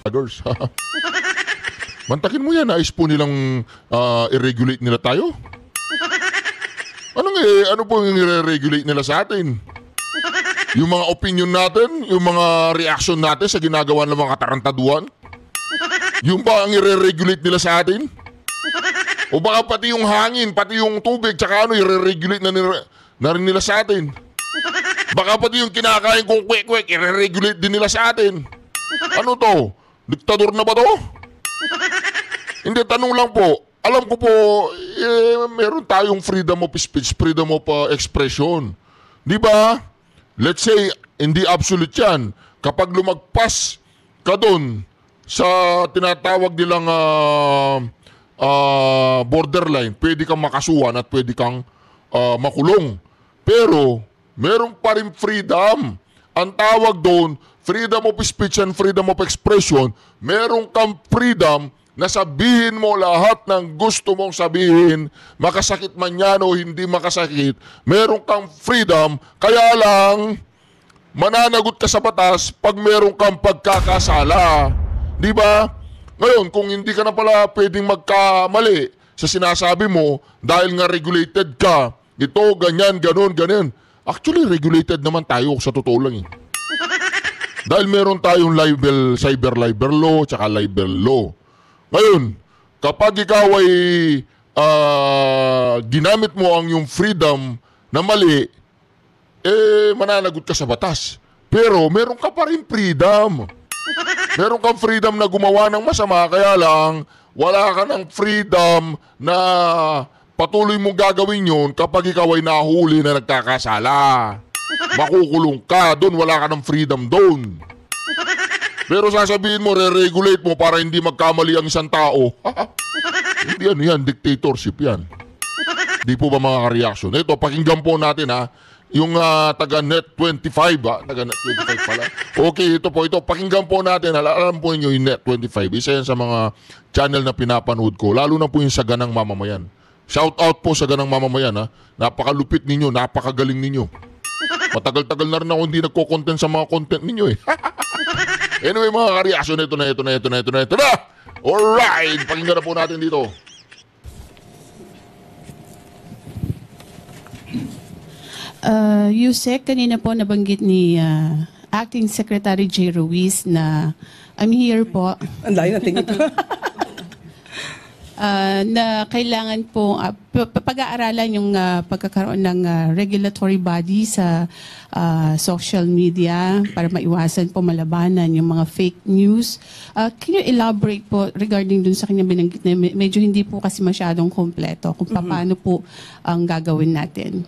vloggers. Mantakin mo yan, nais po nilang i-regulate nila tayo. Ano po yung i-regulate nila sa atin? Yung mga opinion natin, yung mga reaction natin sa ginagawa ng mga katarantaduhan? Yung ba ang i-regulate nila sa atin? O baka pati yung hangin, pati yung tubig, tsaka i-regulate na rin nila sa atin? Baka pati yung kinakain kong kwek-kwek, i-regulate din nila sa atin? Ano to? Diktador na ba to? Hindi, tanong lang po. Alam ko po, meron tayong freedom of speech, freedom of expression. Di ba? Let's say, hindi absolute yan. Kapag lumagpas ka doon sa tinatawag nilang borderline, pwede kang makasuhan at pwede kang makulong. Pero, meron pa rin freedom. Ang tawag doon, freedom of speech and freedom of expression. Meron kang freedom na sabihin mo lahat ng gusto mong sabihin, makasakit man yan o hindi makasakit, meron kang freedom, kaya lang, mananagot ka sa batas pag meron kang pagkakasala. Di ba? Ngayon, kung hindi ka na pala pwedeng magkamali sa sinasabi mo, dahil nga regulated ka, ito, ganyan, ganon, ganyan. Actually, regulated naman tayo sa totoo lang eh. Dahil meron tayong cyber libel law, tsaka libel law. Ngayon, kapag ikaw ay ginamit mo ang yung freedom na mali, mananagot ka sa batas. Pero meron ka pa rin freedom. Meron kang freedom na gumawa ng masama, kaya lang wala ka ng freedom na patuloy mong gagawin yun kapag ikaw ay nahuli na nagkakasala. Makukulong ka, doon wala ka ng freedom doon. Pero sasabihin mo, re-regulate mo para hindi magkamali ang isang tao. Hindi yan, dictatorship yan. Di po ba mga ka-reaction? Ito, pakinggan po natin yung taga Net25 taga Net25 pala. Okay, ito, pakinggan po natin. Alam po ninyo yung Net25. Isa yan sa mga channel na pinapanood ko. Lalo na po yung sa Ganang Mamamayan. Shout out po sa Ganang Mamamayan. Napakalupit ninyo, napakagaling ninyo. Matagal-tagal na rin ako hindi nagko-content sa mga content ninyo eh. Anyway mga ka-reaction, ito na. Alright, pakinggan na po natin dito. Yusek, kanina po nabanggit ni Acting Secretary J. Ruiz na I'm here po. Ang layo na tingin ko. Na kailangan po pag-aaralan yung pagkakaroon ng regulatory body sa social media para maiwasan po malabanan yung mga fake news. Can you elaborate po regarding dun sa kanyang binanggit na medyo hindi po kasi masyadong kompleto kung paano po ang gagawin natin?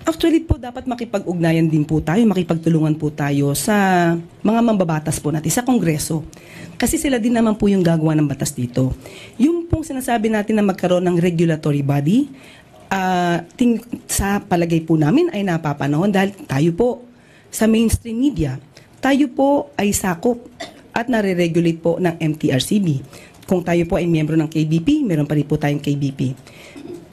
Actually po, dapat makipag-ugnayan din po tayo, makipagtulungan po tayo sa mga mambabatas po natin, sa Kongreso. Kasi sila din naman po yung gagawa ng batas dito. Yung pong sinasabi natin na magkaroon ng regulatory body, sa palagay po namin ay napapanahon dahil tayo po sa mainstream media, tayo po ay sakop at nare-regulate po ng MTRCB. Kung tayo po ay miyembro ng KBP, meron pa rin po tayong KBP.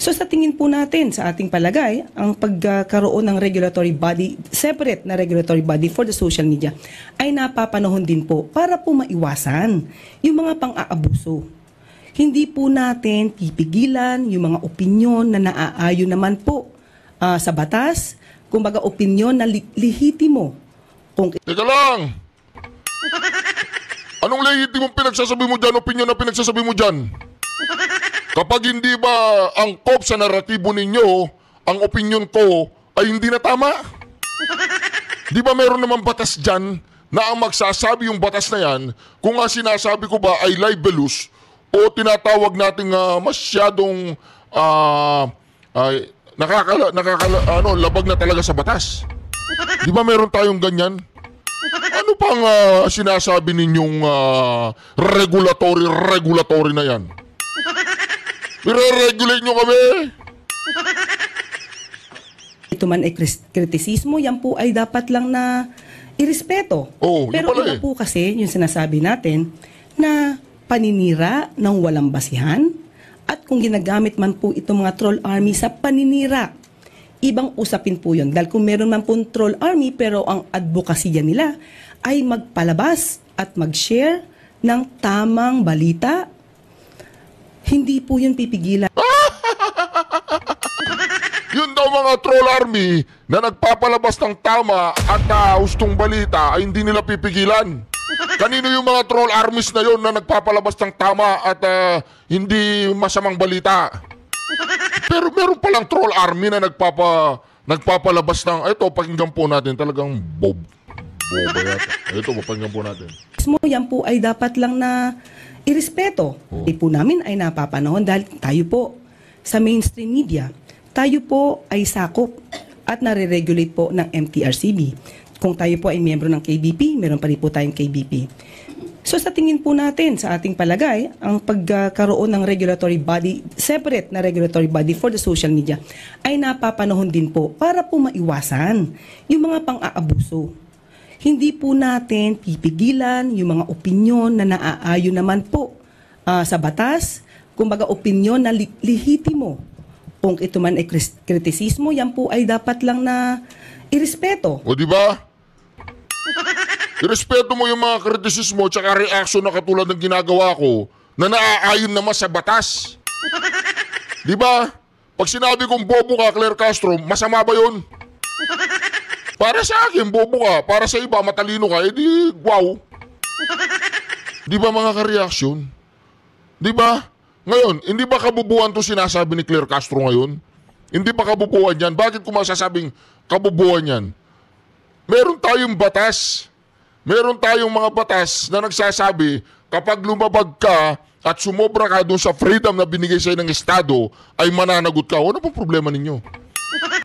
So sa tingin po natin, sa ating palagay, ang pagkaroon ng regulatory body, separate na regulatory body for the social media, ay napapanahon din po para po maiwasan yung mga pang-aabuso. Hindi po natin pipigilan yung mga opinyon na naaayon naman po sa batas, kumbaga opinyon na lehitimo. Teka lang! Anong lehitimong pinagsasabi mo dyan, opinyon na pinagsasabi mo dyan? Kapag hindi ba angkop sa naratibo ninyo, ang opinyon ko ay hindi na tama? Di ba meron naman batas dyan na ang magsasabi yung batas na yan kung ang sinasabi ko ba ay libelous o tinatawag nating masyadong labag na talaga sa batas? Di ba meron tayong ganyan? Ano pang sinasabi ninyong regulatory na yan? I-regulate nyo kami! Ito man ay kritisismo, yan po ay dapat lang na irespeto. Pero iba po kasi yung sinasabi natin na paninira ng walang basihan at kung ginagamit man po itong mga troll army sa paninira, ibang usapin po yun. Dahil kung meron man po troll army pero ang advokasya nila ay magpalabas at mag-share ng tamang balita, hindi po yun pipigilan. Yun daw mga troll army na nagpapalabas ng tama at hustong balita ay hindi nila pipigilan. Kanino yung mga troll armies na yun na nagpapalabas ng tama at hindi masamang balita? Pero meron palang troll army na nagpapalabas ng, ito, pakinggan po natin, talagang boba yata. Ito, pakinggan po natin. Mismo yan po ay dapat lang na irespeto. Hindi po namin ay napapanahon dahil tayo po sa mainstream media, tayo po ay sakop at nare-regulate po ng MTRCB. Kung tayo po ay miyembro ng KBP, meron pa rin po tayong KBP. So sa tingin po natin, sa ating palagay, ang pagkaroon ng regulatory body, separate na regulatory body for the social media, ay napapanahon din po para po maiwasan yung mga pang-aabuso. Hindi po natin pipigilan yung mga opinyon na naaayon naman po sa batas, kumbaga opinyon na lehitimo. Kung ito man ay kritisismo, yan po ay dapat lang na irespeto. O di ba? Irespeto mo yung mga kritisismo at reaksyon na katulad ng ginagawa ko na naaayon naman sa batas. Di ba? Pag sinabi kong bobo ka, Claire Castro, masama ba yun? Para sa akin, bobo ka. Para sa iba, matalino ka. Edi, wow. Di ba mga kareaksyon? Di ba? Ngayon, hindi ba kabubuan to sinasabi ni Claire Castro ngayon? Hindi ba kabubuan yan? Bakit ko masasabing kabubuan yan? Meron tayong batas. Meron tayong mga batas na nagsasabi kapag lumabag ka at sumobra ka doon sa freedom na binigay sa'yo ng Estado, ay mananagot ka. Ano pong problema ninyo?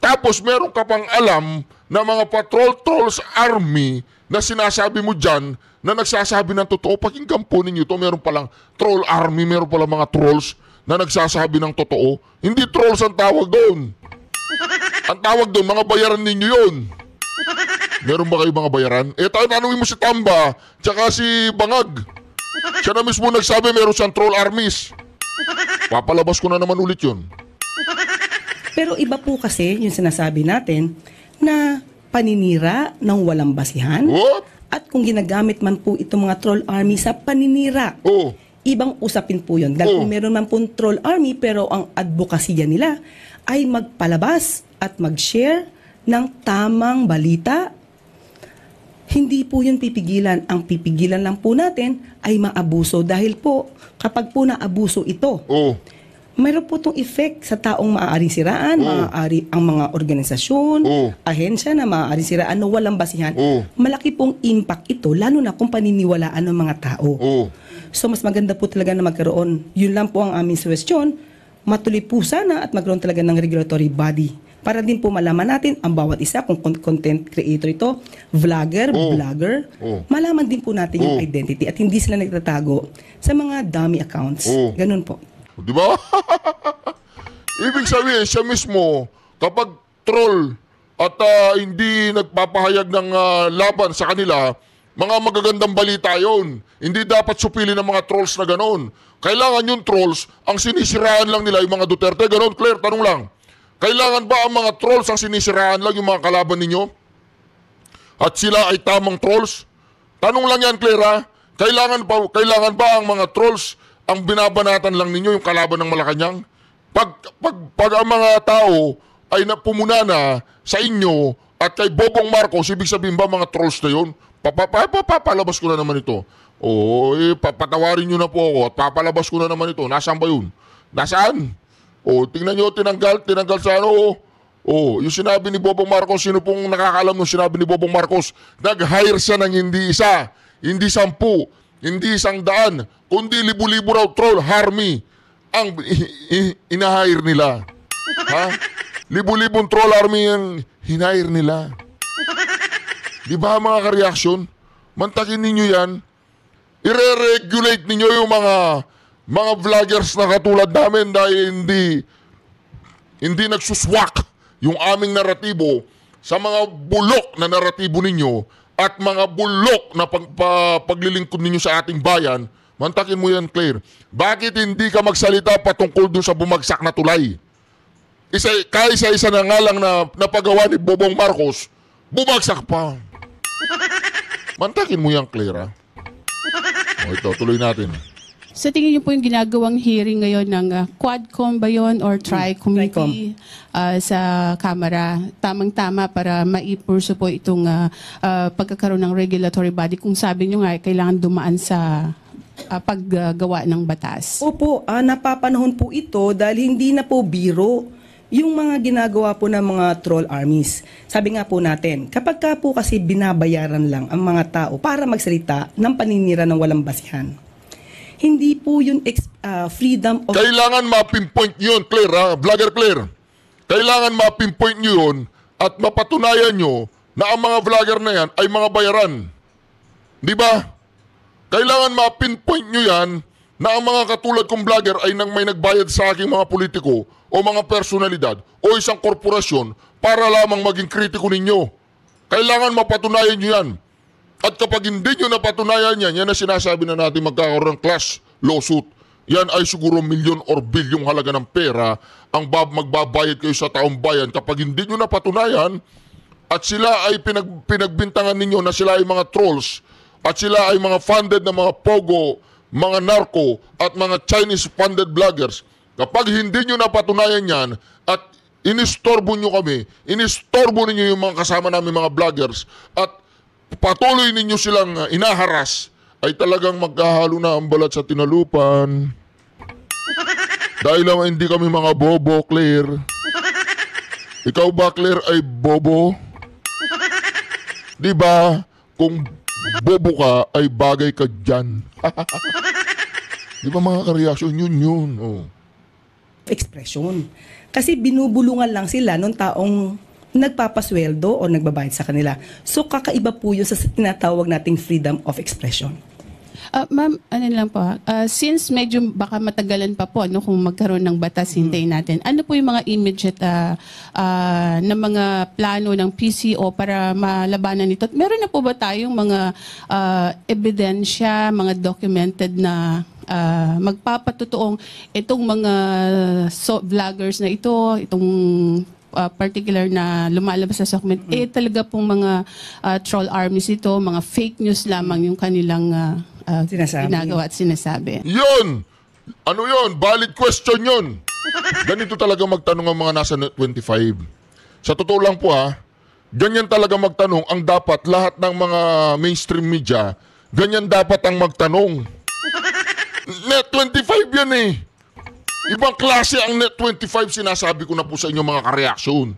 Tapos meron ka pang alam na mga patrol trolls army na sinasabi mo dyan na nagsasabi ng totoo. Pakinggan po ninyo ito, meron palang troll army, meron palang mga trolls na nagsasabi ng totoo. Hindi trolls ang tawag doon. Ang tawag doon, mga bayaran ninyo yun. Meron ba kayo mga bayaran? Tanungin mo si Tamba, tsaka si Bangag. Siya na mismo nagsabi meron siyang troll armies. Papalabas ko na naman ulit yun. Pero iba po kasi yung sinasabi natin na paninira ng walang basihan. What? At kung ginagamit man po itong mga troll army sa paninira, ibang usapin po yun. Dahil kung meron man po troll army pero ang advokasya nila ay magpalabas at mag-share ng tamang balita, hindi po yun pipigilan. Ang pipigilan lang po natin ay maabuso. Dahil po, kapag po naabuso ito, mayroon po itong effect sa taong maaaring siraan, maaari ang mga organisasyon, ahensya na maaaring siraan na walang basihan. Malaki pong impact ito, lalo na kung paniniwalaan ng mga tao. So mas maganda po talaga na magkaroon. Yun lang po ang aming suggestion. Matuloy po sana at magkaroon talaga ng regulatory body. Para din po malaman natin ang bawat isa, kung content creator ito, vlogger, blogger, malaman din po natin yung identity at hindi sila nagtatago sa mga dummy accounts. Ganun po. Di ba? Ibig sabihin, siya mismo, kapag troll at hindi nagpapahayag ng laban sa kanila, mga magagandang balita yon. Hindi dapat supili ng mga trolls na ganon. Kailangan yung trolls, ang sinisiraan lang nila yung mga Duterte. Ganon, Claire, tanong lang. Kailangan ba ang mga trolls ang sinisiraan lang yung mga kalaban ninyo? At sila ay tamang trolls? Tanong lang yan, Claire, ha? Kailangan ba ang mga trolls ang binabanatan lang ninyo yung kalaban ng Malacanang? Pag ang mga tao ay napumuna na sa inyo at kay Bobong Marcos, ibig sabihin ba mga trolls na yun? Papalabas ko na naman ito. Patawarin nyo na po ako at papalabas ko na naman ito. Nasaan ba yun? Nasaan? Tingnan nyo, tinanggal sa ano. Yung sinabi ni Bobong Marcos, sino pong nakakalam nung sinabi ni Bobong Marcos? Nag-hire siya ng hindi isa, hindi 10, hindi 100, kundi libu-libu raw troll army ang ina-hire nila. Ha? Libu-libong troll army ang hinair nila. Di ba mga kareaksyon? Mantakin ninyo yan. I-regulate ninyo yung mga vloggers na katulad namin dahil hindi nagsuswak yung aming naratibo sa mga bulok na naratibo ninyo at mga bulok na paglilingkod ninyo sa ating bayan. Mantakin mo yan, Claire. Bakit hindi ka magsalita patungkol dun sa bumagsak na tulay? Kaisa-isa na nga lang na napagawa ni Bobong Marcos, bumagsak pa. Mantakin mo yan, Claire. O ito, tuloy natin. Sa tingin niyo po yung ginagawang hearing ngayon ng Quadcom ba yun or Tri-Committee sa Kamara, tamang-tama para maipurso po itong pagkakaroon ng regulatory body kung sabi niyo nga kailangan dumaan sa paggawa ng batas? Opo, napapanahon po ito dahil hindi na po biro yung mga ginagawa po ng mga troll armies. Sabi nga po natin, kapag ka po kasi binabayaran lang ang mga tao para magsalita ng paninira ng walang basihan, hindi po yung freedom of... Kailangan ma-pinpoint yun, Claire, ha? Vlogger Claire. Kailangan ma-pinpoint nyo yun at mapatunayan nyo na ang mga vlogger na yan ay mga bayaran. Di ba? Kailangan ma-pinpoint nyo yan na ang mga katulad kong vlogger ay nang may nagbayad sa aking mga politiko o mga personalidad o isang korporasyon para lamang maging kritiko ninyo. Kailangan mapatunayan nyo yan. At kapag hindi nyo napatunayan yan, yan na sinasabi na natin magkakaroon ng class lawsuit. Yan ay siguro milyon or bilyong halaga ng pera ang magbabayad kayo sa taong bayan. Kapag hindi nyo napatunayan at sila ay pinagbintangan ninyo na sila ay mga trolls at sila ay mga funded na mga pogo, mga narco at mga Chinese funded vloggers, kapag hindi nyo napatunayan yan at inistorbo nyo kami, inistorbo ninyo yung mga kasama namin mga vloggers at patuloy ninyo silang inaharas, ay talagang magkahalo na ang balat sa tinalupan. Dahil naman hindi kami mga bobo, Claire. Ikaw ba, Claire, ay bobo? Di ba? Kung bobo ka, ay bagay ka dyan. Di ba mga kareaksyon? Yun. Oh. expression. Kasi binubulungan lang sila ng taong nagpapasweldo o nagbabayad sa kanila. So kakaiba po yun sa tinatawag nating freedom of expression. Ma'am, ano lang po, since medyo baka matagalan pa po kung magkaroon ng batas, hintayin natin. Ano po yung mga immediate na mga plano ng PCO para malabanan ito? Meron na po ba tayong mga ebidensya, mga documented na magpapatutuong itong mga vloggers na ito, itong particular na lumalabas sa document, talaga pong mga troll armies ito, mga fake news lamang yung kanilang ginagawa at sinasabi. Yun! Ano yun? Valid question yun. Ganito talaga magtanong ang mga nasa Net 25. Sa totoo lang po ganyan talaga magtanong ang dapat lahat ng mga mainstream media, ganyan dapat ang magtanong. Net 25 yan eh. Ibang klase ang Net 25, sinasabi ko na po sa inyo mga kareaksyon.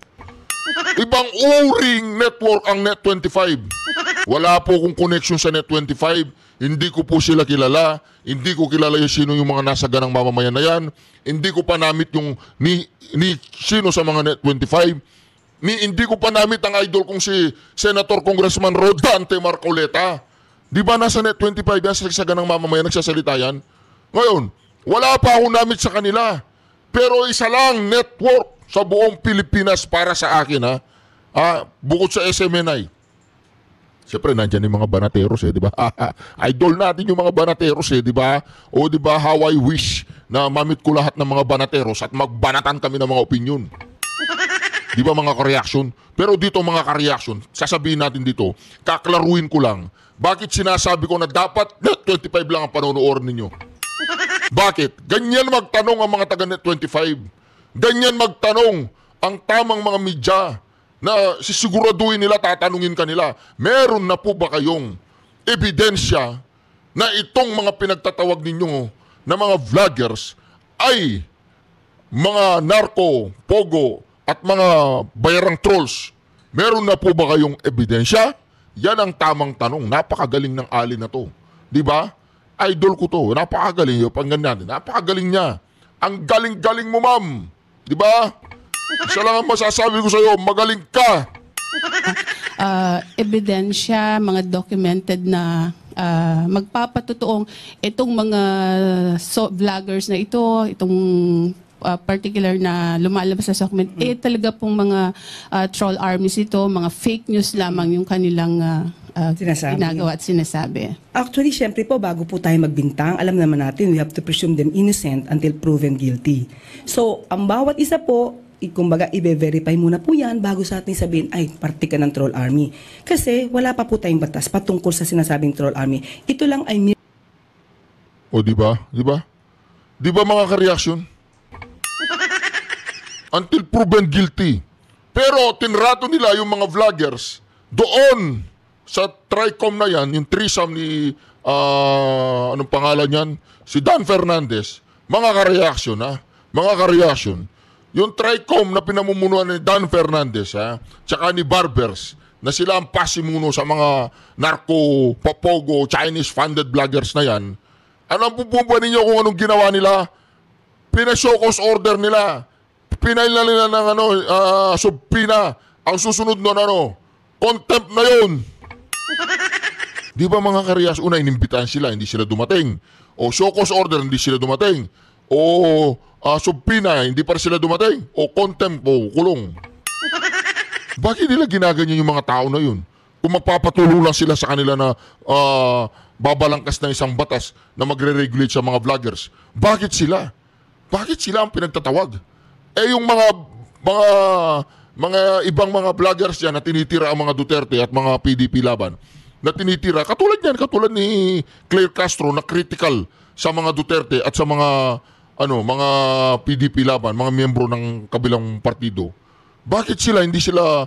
Ibang uring network ang Net 25. Wala po akong connection sa Net 25. Hindi ko po sila kilala. Hindi ko kilala yung sino yung mga nasa ganang mamamayan na yan. Hindi ko pa namit yung ni sino sa mga Net 25. Hindi ko pa namit ang idol kong si Senator Congressman Rodante Marcoleta. Di ba nasa Net 25 yan sa ganang mamamayan nagsasalita yan? Ngayon, wala pa akong namit sa kanila. Pero isa lang network sa buong Pilipinas para sa akin bukod sa SMNI. Siyempre, nandyan yung mga banateros di ba? Idol natin yung mga banateros di ba? O di ba, how I wish na mamit ko lahat ng mga banateros at magbanatan kami ng mga opinion. Di ba mga kareaksyon? Pero dito mga kareaksyon, sasabihin natin dito, kaklaruin ko lang, bakit sinasabi ko na dapat Net 25 lang ang panonood ninyo? Bakit? Ganyan magtanong ang mga taga Net 25. Ganyan magtanong ang tamang mga media na sisiguraduhin nila, tatanungin kanila, meron na po ba kayong ebidensya na itong mga pinagtatawag ninyo na mga vloggers ay mga narco, pogo at mga bayarang trolls? Meron na po ba kayong ebidensya? Yan ang tamang tanong. Napakagaling ng Ali na to. Di ba? Idol ko to. Napakagaling yung panggan natin. Napakagaling niya. Ang galing-galing mo, ma'am. Di ba? Isa lang ang masasabi ko sa iyo, magaling ka. Ebidensya, mga documented na magpapatutuong itong mga vloggers na ito, itong particular na lumalabas sa document, talaga pong mga troll armies ito, mga fake news lamang yung kanilang ginagawa at sinasabi. Actually, syempre po, bago po tayo magbintang, alam naman natin, we have to presume them innocent until proven guilty. So, ang bawat isa po, kumbaga, i-verify muna po yan bago sa atin sabihin, ay, parte ka ng troll army. Kasi wala pa po tayong batas patungkol sa sinasabing troll army. Ito lang ay O di ba? Di ba? Di ba mga ka-reaction? Until proven guilty. Pero tinrato nila yung mga vloggers doon sa TRICOM na yan, yung threesome ni, anong pangalan yan? Si Dan Fernandez. Mga ka-reaction, ha? Mga ka-reaction. Yung TRICOM na pinamumunuan ni Dan Fernandez, ha? Tsaka ni Barbers, na sila ang pasimuno sa mga narco, papogo, Chinese-funded vloggers na yan. Ano ang pupubuan ninyo kung anong ginawa nila? Pina-show cause order nila. Pinail na nila ng subpina. Ang susunod nun contempt na yun. Di ba mga karyas, una inimbitahan sila, hindi sila dumating. O show cause order, hindi sila dumating. O subpina, hindi pa sila dumating. O contempt, o kulong. Bakit nila ginaganyan yung mga tao na yun? Kung magpapatuloy lang sila sa kanila na babalangkas ng isang batas na magre-regulate sa mga vloggers. Bakit sila? Bakit sila ang pinagtatawag? Eh yung mga ibang mga vloggers yan na tinitira ang mga Duterte at mga PDP laban, na tinitira, katulad ni Claire Castro na critical sa mga Duterte at sa mga mga PDP laban, mga miyembro ng kabilang partido. Bakit sila, hindi sila,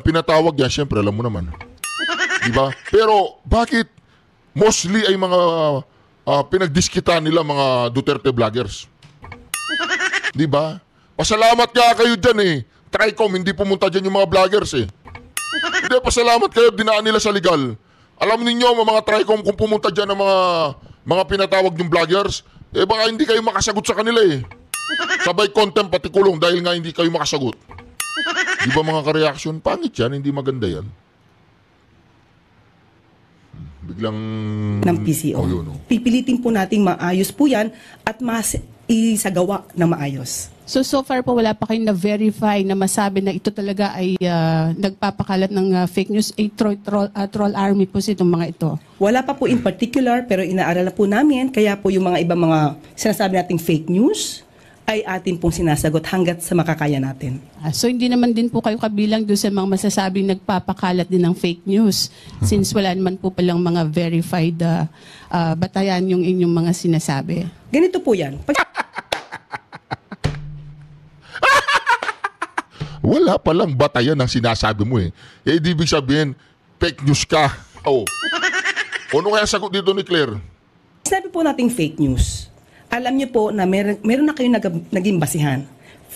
pinatawag yan, syempre, alam mo naman. Diba? Pero, bakit mostly ay mga pinagdiskitan nila mga Duterte vloggers? Diba? Pasalamat nga kayo dyan eh. TRICOM, hindi pumunta dyan yung mga vloggers eh. Hindi, pasalamat kayo, dinaan nila sa legal. Alam ninyo, mga TRICOM, kung pumunta dyan ng mga pinatawag ng vloggers, eh baka hindi kayo makasagot sa kanila eh. Sabay contempt pati kulong dahil nga hindi kayo makasagot. Di ba mga ka-reaction? Pangit yan, hindi maganda yan. Biglang... ng PCO. Oh, yun, oh. Pipilitin po nating maayos po yan at isagawa na maayos. So far po wala pa kayong na-verify na masabi na ito talaga ay nagpapakalat ng fake news. Troll army po itong mga ito. Wala pa po in particular pero inaaral na po namin kaya po yung mga ibang mga sinasabi nating fake news ay atin pong sinasagot hanggat sa makakaya natin. So hindi naman din po kayo kabilang doon sa mga masasabing nagpapakalat din ng fake news since wala naman po palang mga verified batayan yung inyong mga sinasabi. Ganito po yan. Wala palang batayan ang sinasabi mo eh. Eh, di ibig sabihin, fake news ka. Oh. Ano kaya sagot dito ni Claire? Sinabi po nating fake news. Alam niyo po na meron na kayong naging basihan.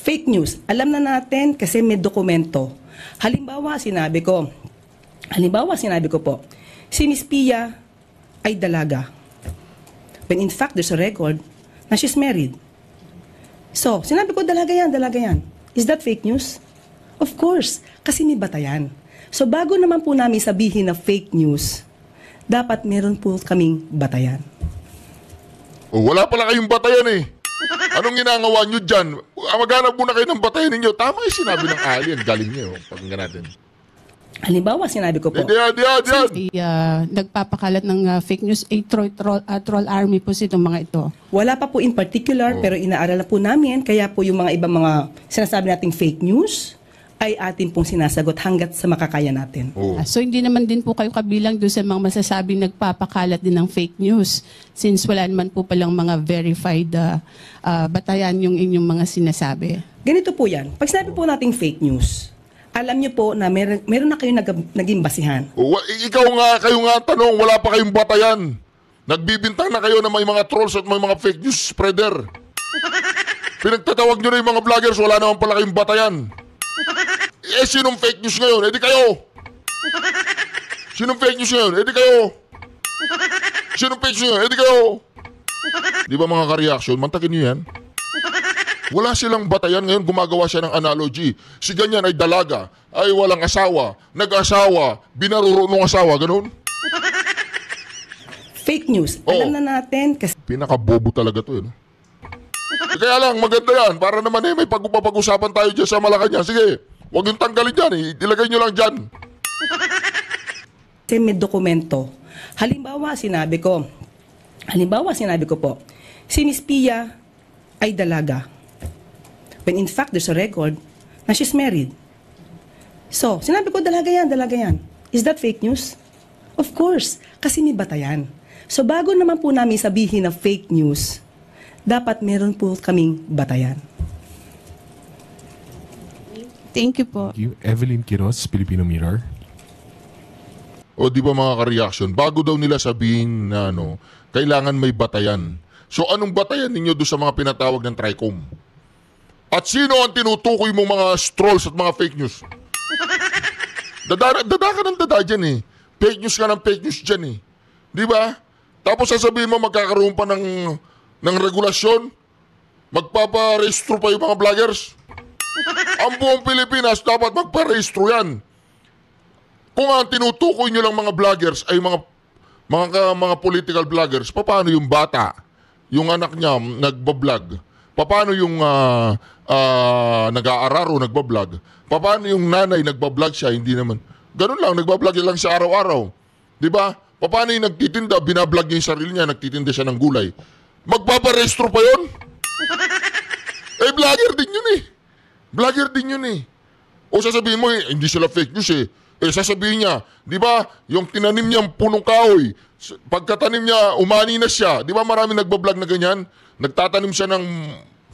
Fake news, alam na natin kasi may dokumento. Halimbawa, sinabi ko po, si Miss Pia ay dalaga. When in fact, there's a record na she's married. So, sinabi ko, dalaga yan. Is that fake news? Of course, kasi may batayan. So, bago naman po namin sabihin na fake news, dapat meron po kaming batayan. Oh, wala pala kayong batayan eh. Anong ginagawa nyo dyan? Maghanap muna kayo ng batayan ninyo. Tama yung sinabi ng alien. Galing nyo. Pakinggan natin. Halimbawa, sinabi ko po. Nagpapakalat ng fake news. Troll army po itong mga ito. Wala pa po in particular pero inaaral na po namin. Kaya po yung mga ibang mga sinasabi nating fake news ay atin pong sinasagot hanggat sa makakaya natin. So hindi naman din po kayo kabilang doon sa mga masasabing nagpapakalat din ng fake news since wala naman po palang mga verified batayan yung inyong mga sinasabi. Ganito po yan. Pag sinabi po nating fake news, alam niyo po na meron na kayong naging basihan. Kayo nga tanong, wala pa kayong batayan. Nagbibintang na kayo na may mga trolls at may mga fake news spreader. Pinagtatawag nyo na yung mga vloggers, wala naman pala kayong batayan. Eh, sinong fake news ngayon? Eh, di kayo. Sinong fake news ngayon? Eh, di kayo. Sinong fake news ngayon? Eh, di kayo. Di ba mga ka-reaction? Mantakin nyo yan. Wala silang batayan. Ngayon gumagawa siya ng analogy. Si ganyan ay dalaga, ay walang asawa, nag-asawa, binaruro ng asawa, ganun. Fake news. Alam na natin kasi Pinakabobo talaga to, eh, no? Kaya lang, maganda yan. Para naman may pag-usapan tayo dyan sa Malacanang. Sige, huwag yung tanggalin dyan. Ilagay nyo lang dyan. kasi may dokumento. Halimbawa, sinabi ko po, si Miss Pia ay dalaga. When in fact, there's a record na she's married. So, sinabi ko, dalaga yan. Is that fake news? Of course, kasi may batayan. So bago naman po namin sabihin na fake news, dapat meron po kaming batayan. Thank you po. Thank you. Evelyn Quiroz, Filipino Mirror. O di ba mga ka-reaction, bago daw nila sabihin na kailangan may batayan. So anong batayan ninyo doon sa mga pinatawag ng TRICOM? At sino ang tinutukoy mong mga strolls at mga fake news? Dada ka ng dada dyan eh. Fake news ka ng fake news dyan eh. Di ba? Tapos sasabihin mo magkakaroon pa ng regulasyon? Magpaparehistro pa yung mga vloggers? Ang buong Pilipinas dapat magparehistro yan. Kung ang tinutukoy nyo lang mga vloggers ay mga political vloggers, paano yung bata, yung anak niya nagbablog? Paano yung nag-aarar o nagbablog? Paano yung nanay nagbablog siya? Hindi naman. Ganun lang, nagbablog lang siya araw-araw. Di ba? Paano yung nagtitinda, binablog niya yung sarili niya, nagtitinda siya ng gulay? Magpaparehistro pa yun? Vlogger din yun eh. Vlogger din yun eh. O sasabihin mo, hindi sila fake news eh. Sasabihin niya, di ba, yung tinanim niyang punong kahoy, pagkatanim niya, umani na siya. Di ba marami nagbablog na ganyan? Nagtatanim siya ng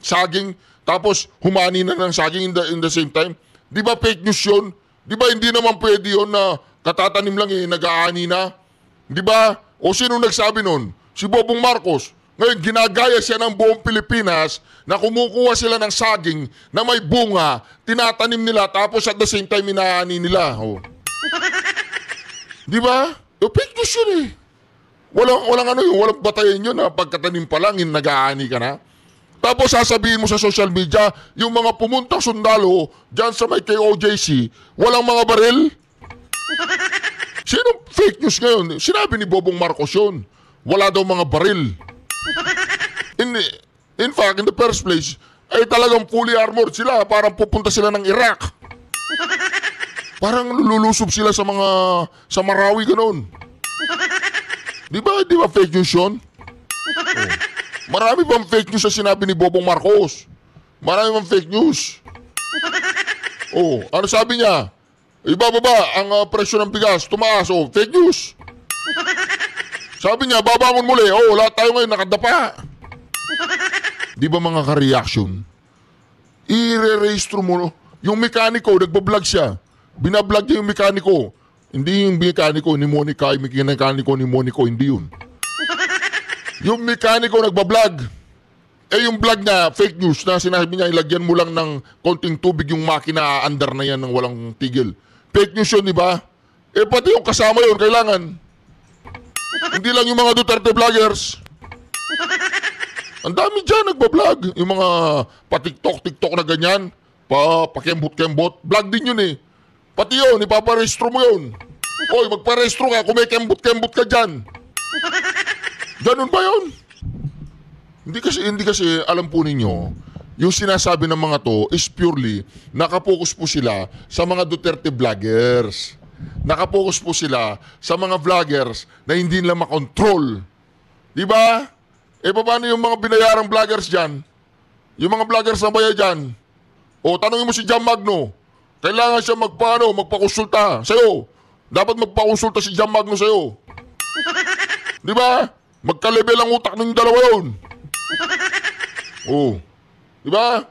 saging, tapos humani na ng saging in the same time. Di ba fake news yun? Di ba hindi naman pwede yun na katatanim lang nag-aani na? Di ba? O sino nagsabi nun? Si Bobong Marcos. Ngayon, ginagaya siya ng buong Pilipinas na kumukuha sila ng saging na may bunga, tinatanim nila, tapos at the same time, inaani nila. Oh. Di ba? Fake news yun eh. Walang batayan yun na pagkatanim pa lang, nag-aani ka na. Tapos sasabihin mo sa social media, yung mga pumuntang sundalo dyan sa may KOJC, walang mga baril? Sino fake news ngayon? Sinabi ni Bobong Marcos yun. Wala daw mga baril. In fact, in the first place, ay talagang fully armored sila. Parang pupunta sila ng Iraq. Parang lulusob sila sa Marawi, ganun. Di ba fake news yun? Oh. Marami bang fake news sa sinabi ni Bobong Marcos? Marami bang fake news? Oh, ano sabi niya? Ibababa ang presyo ng bigas, tumaas. Oh, fake news. Sabi niya, babangon muli. Oh, lahat tayo ngayon nakadapa. Di ba mga ka-reaction? I-re-registro mo. Yung mekaniko, nagbablog siya. Binablog niya yung mekaniko. Hindi yung mekaniko ni Monica, yung mekaniko ni Monico, hindi yun. Yung mekaniko nagbablog. Yung vlog na fake news na sinabi niya, ilagyan mo lang ng konting tubig yung makina, under na yan ng walang tigil. Fake news yun, di ba? Pati yung kasama yun, kailangan. Hindi lang yung mga Duterte vloggers. Ang dami dyan nagbablog. Yung mga pa-TikTok na ganyan. Pa-kembot-kembot. Vlog din yun eh. Pati yun, ipaparehistro mo yun. Oy, magparehistro ka kung may kembot-kembot ka dyan. Ganun ba yun? Hindi kasi alam po ninyo, yung sinasabi ng mga to is purely nakapokus po sila sa mga Duterte vloggers. Nakapokus po sila sa mga vloggers na hindi nila makontrol. Di ba? Paano yung mga binayarang vloggers dyan? Yung mga vloggers na baya dyan? O, tanongin mo si Jam Magno. Kailangan siya magpakonsulta sa'yo. Dapat magpakonsulta si Jam Magno sa'yo. Di ba? Magka-level ang utak ng dalawa yun. Oh. Di ba?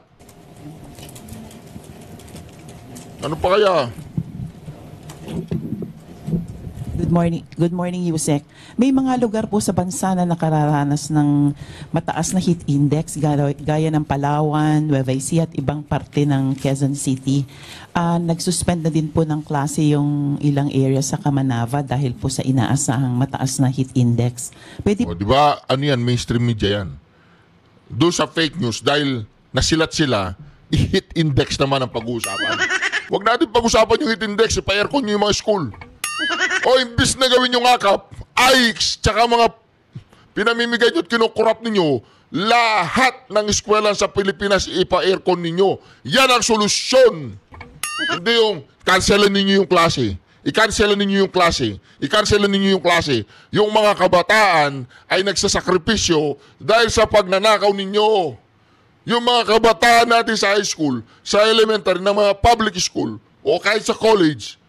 Ano pa kaya? Good morning, Yusek. May mga lugar po sa bansa na nakararanas ng mataas na heat index gaya ng Palawan, Nueva Ecija at ibang parte ng Quezon City. Nagsuspend na din po ng klase yung ilang area sa Kamanava dahil po sa inaasahang mataas na heat index. Pwede O, di ba? Ano yan? Mainstream media yan. Doon sa fake news, dahil nasilat sila, i-heat index naman ang pag-uusapan. Huwag natin pag-usapan yung heat index, pa-aircon nyo yung mga school. O imbis na gawin yung akap, AIX, tsaka mga pinamimigay nyo at kinukurap ninyo, lahat ng eskwela sa Pilipinas ipa-aircon ninyo. Yan ang solusyon. Hindi yung cancelan ninyo yung klase. I-cancelan ninyo yung klase. I-cancelan ninyo yung klase. Yung mga kabataan ay nagsasakripisyo dahil sa pagnanakaw ninyo. Yung mga kabataan natin sa high school, sa elementary, na mga public school, o kahit sa college,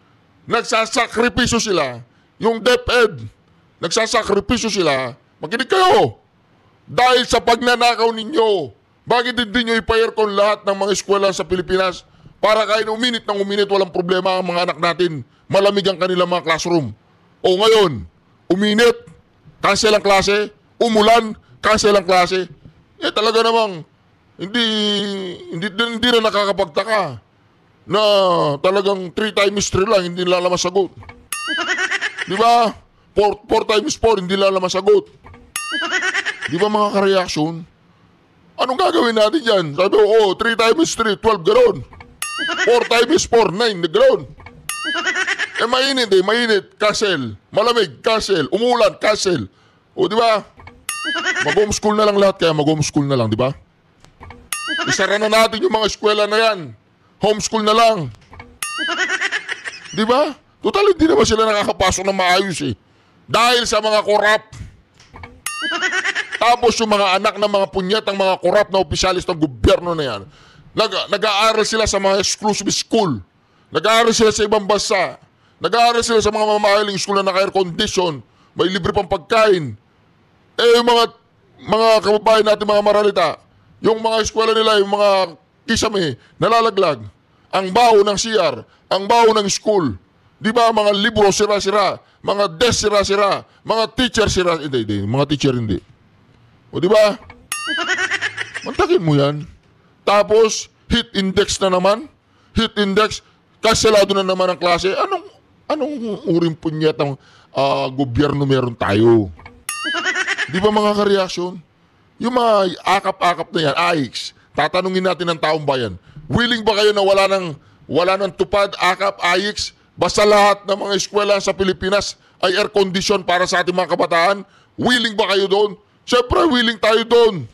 nagsasakripisyo sila. Yung DepEd, nagsasakripisyo sila, makinig kayo. Dahil sa pagnanakaw ninyo, bakit hindi nyo ipa-aircon lahat ng mga eskwela sa Pilipinas para kahit uminit ng uminit, walang problema ang mga anak natin, malamig ang kanilang mga classroom. O ngayon, uminit, cancel ang klase, umulan, cancel ang klase. Talaga namang hindi na nakakapagtaka na talagang 3 times 3 lang, hindi nila masagot. Di ba? 4 times 4, hindi nila masagot. Di ba mga ka-reaction? Anong gagawin natin dyan? Sabi ko, 3 times 3, 12, gano'n. 4 times 4, 9, gano'n. Mainit, cancel. Malamig, cancel. Umulan, cancel. O, di ba? Mag-homeschool na lang lahat, kaya mag-homeschool na lang, di ba? Isara na natin yung mga eskwela na yan. Homeschool na lang. Di ba? Total, hindi naman sila nakakapasok na maayos eh. Dahil sa mga korap. Tapos yung mga anak ng mga punyat, ang mga korap na opisyalis ng gobyerno na yan, nag-aaral sila sa mga exclusive school. Nag-aaral sila sa ibang bansa. Nag-aaral sila sa mga mamahaling school na naka-air condition. May libre pang pagkain. Yung mga kababayan natin, mga maralita, yung mga eskwela nila, yung mga kisame, nalalaglag. Ang baho ng CR, ang baho ng school. Di ba, mga libro sira-sira, mga desk sira-sira, mga teacher sira. Hindi, mga teacher hindi. O di ba? Mantakin mo yan. Tapos, heat index na naman. Heat index, kaselado na naman ang klase. Anong uring punyetang gobyerno meron tayo? Di ba mga ka-reaction? Yung mga akap-akap na yan, AIX, tatanungin natin ng taong bayan, willing ba kayo na wala ng tupad, akap, AIX, basta lahat ng mga eskwela sa Pilipinas ay air condition para sa ating mga kabataan? Willing ba kayo doon? Siyempre, willing tayo doon.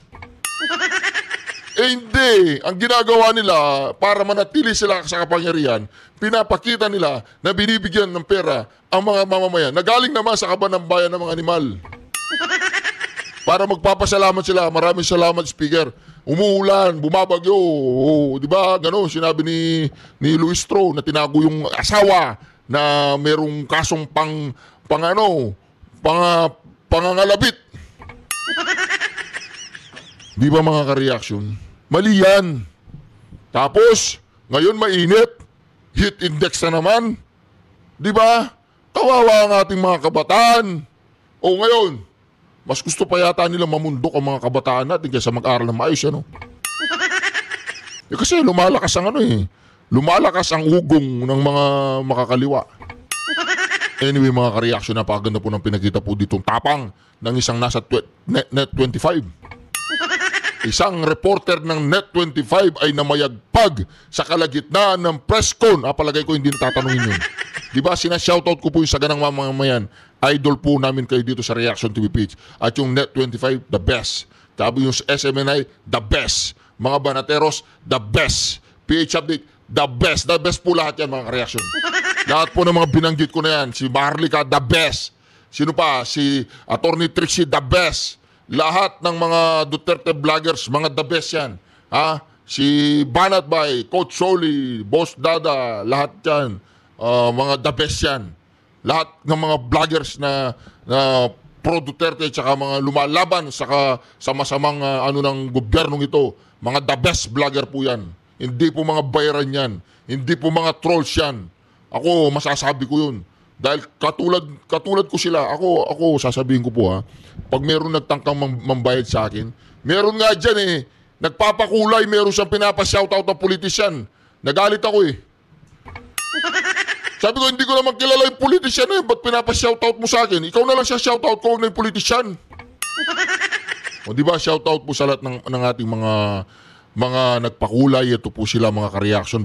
Hindi. Ang ginagawa nila para manatili sila sa kapangyarihan, pinapakita nila na binibigyan ng pera ang mga mamamayan na galing naman sa kaban ng bayan ng mga animal. Para magpapasalamat sila. Maraming salamat, Speaker. Umuulan, bumabagyo. Di ba? Gano'n, sinabi ni Luis Tro na tinago yung asawa na merong kasong pangangalabit. Di ba mga ka-reaction? Mali yan. Tapos, ngayon mainit. Heat index na naman. Di ba? Kawawa ang ating mga kabataan. O ngayon, mas gusto pa yata nila mamundok ang mga kabataan natin kaysa mag-aral na maayos, ano? Kasi lumalakas ang lumalakas ang ugong ng mga makakaliwa. Anyway, mga ka-reaction, napakaganda po ng pinakita po ditong tapang ng isang nasa Net 25. Isang reporter ng Net 25 ay namayagpag sa kalagitnaan ng press con. Palagay ko hindi natatanungin yun. Diba, sinashoutout ko po yung saganang mamamayan. Idol po namin kayo dito sa Reaction TV page. At yung Net 25, the best. Sabi yung SMNI, the best. Mga Banateros, the best. PH Update, the best. The best po lahat yan, mga reaction. Lahat po ng mga binanggit ko na yan. Si Marlica, the best. Sino pa? Si Attorney Trixie, the best. Lahat ng mga Duterte vloggers, mga the best yan. Si Banat Bay, Coach Soli, Boss Dada, lahat yan. Mga the best yan. Lahat ng mga vloggers na pro Duterte at mga lumalaban sa masamang ng gobyernong ito. Mga the best vlogger po yan. Hindi po mga bayaran yan. Hindi po mga trolls yan. Ako, masasabi ko yun. Dahil katulad ko sila, ako sasabihin ko po pag meron nagtangkang mambayad sa akin, meron nga dyan nagpapakulay, meron siyang pinapa-shoutout ng politician. Nagalit ako Sabi ko, hindi ko naman kilala yung politician ba't pinapa-shoutout mo sa akin? Ikaw na lang siya shoutout ko na yung politician. O di ba, shoutout po sa lahat ng ating mga nagpakulay. Ito po sila mga ka-reaction.